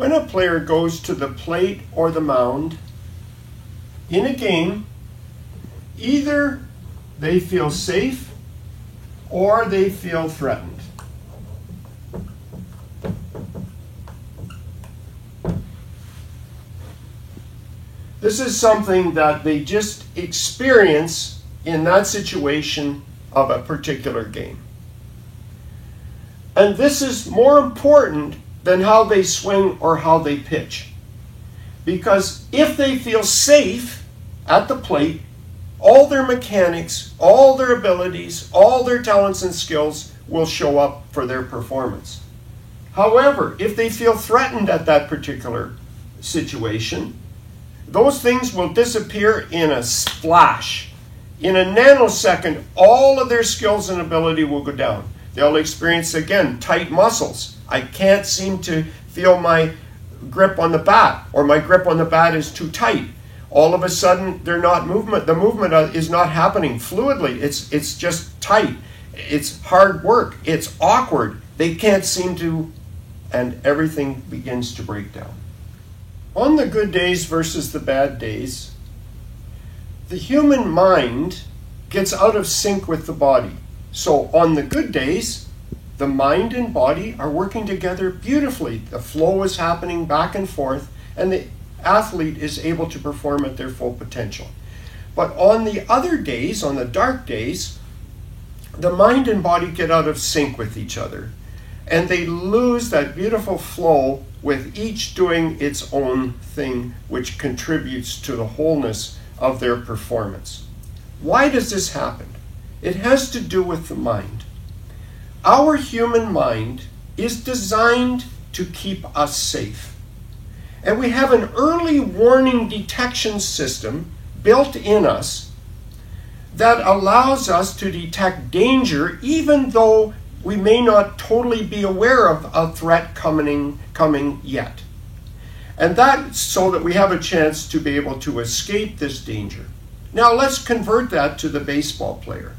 When a player goes to the plate or the mound in a game, either they feel safe or they feel threatened. This is something that they just experience in that situation of a particular game. And this is more important than how they swing or how they pitch. Because if they feel safe at the plate, all their mechanics, all their abilities, all their talents and skills will show up for their performance. However, if they feel threatened at that particular situation, those things will disappear in a splash. In a nanosecond, all of their skills and ability will go down. They'll experience, again, tight muscles. I can't seem to feel my grip on the bat, or my grip on the bat is too tight. All of a sudden, the movement is not happening fluidly. It's just tight. It's hard work. It's awkward. They can't seem to, and everything begins to break down. On the good days versus the bad days, the human mind gets out of sync with the body. So on the good days, the mind and body are working together beautifully. The flow is happening back and forth, and the athlete is able to perform at their full potential. But on the other days, on the dark days, the mind and body get out of sync with each other, and they lose that beautiful flow with each doing its own thing, which contributes to the wholeness of their performance. Why does this happen? It has to do with the mind. Our human mind is designed to keep us safe. And we have an early warning detection system built in us that allows us to detect danger even though we may not totally be aware of a threat coming yet. And that's so that we have a chance to be able to escape this danger. Now let's convert that to the baseball player.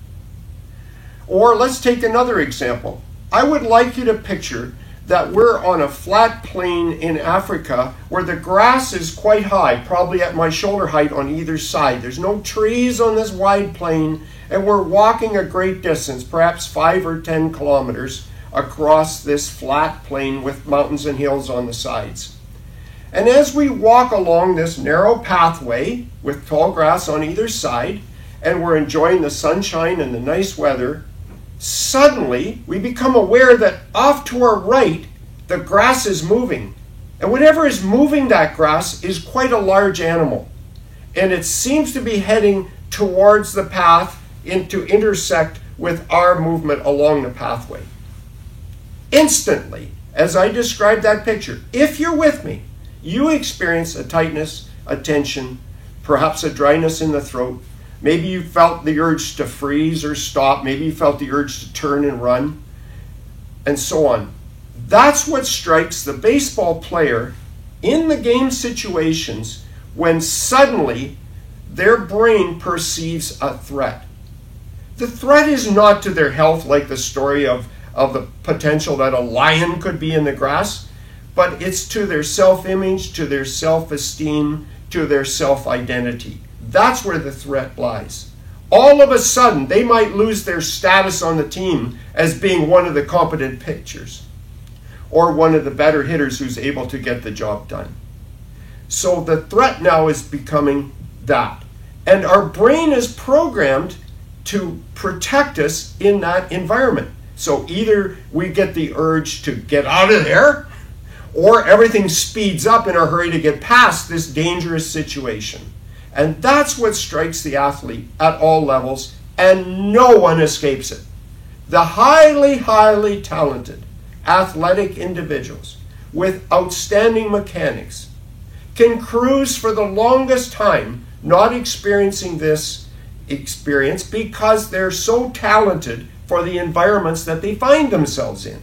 Or let's take another example. I would like you to picture that we're on a flat plain in Africa where the grass is quite high, probably at my shoulder height on either side. There's no trees on this wide plain, and we're walking a great distance, perhaps 5 or 10 kilometers, across this flat plain with mountains and hills on the sides. And as we walk along this narrow pathway with tall grass on either side, and we're enjoying the sunshine and the nice weather, suddenly we become aware that off to our right, the grass is moving. And whatever is moving that grass is quite a large animal. And it seems to be heading towards the path to intersect with our movement along the pathway. Instantly, as I described that picture, if you're with me, you experience a tightness, a tension, perhaps a dryness in the throat. Maybe you felt the urge to freeze or stop. Maybe you felt the urge to turn and run, and so on. That's what strikes the baseball player in the game situations when suddenly their brain perceives a threat. The threat is not to their health, like the story of the potential that a lion could be in the grass, but it's to their self-image, to their self-esteem, to their self-identity. That's where the threat lies. All of a sudden, they might lose their status on the team as being one of the competent pitchers or one of the better hitters who's able to get the job done. So the threat now is becoming that. And our brain is programmed to protect us in that environment. So either we get the urge to get out of there, or everything speeds up in a hurry to get past this dangerous situation. And that's what strikes the athlete at all levels, and no one escapes it. The highly, highly talented athletic individuals with outstanding mechanics can cruise for the longest time not experiencing this experience because they're so talented for the environments that they find themselves in.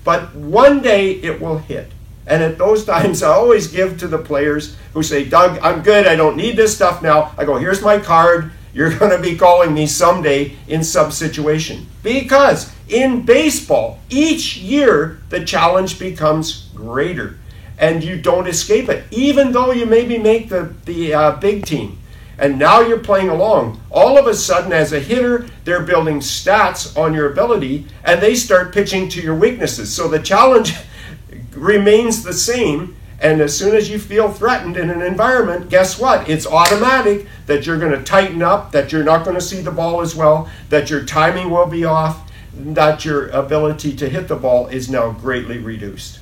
But one day it will hit. And at those times, I always give to the players who say, Doug, I'm good. I don't need this stuff now. I go, here's my card. You're going to be calling me someday in some situation. Because in baseball, each year, the challenge becomes greater. and you don't escape it, even though you maybe make the big team. And now you're playing along. All of a sudden, as a hitter, they're building stats on your ability, and they start pitching to your weaknesses. So the challenge remains the same. And as soon as you feel threatened in an environment, guess what? It's automatic that you're going to tighten up, that you're not going to see the ball as well, that your timing will be off, that your ability to hit the ball is now greatly reduced.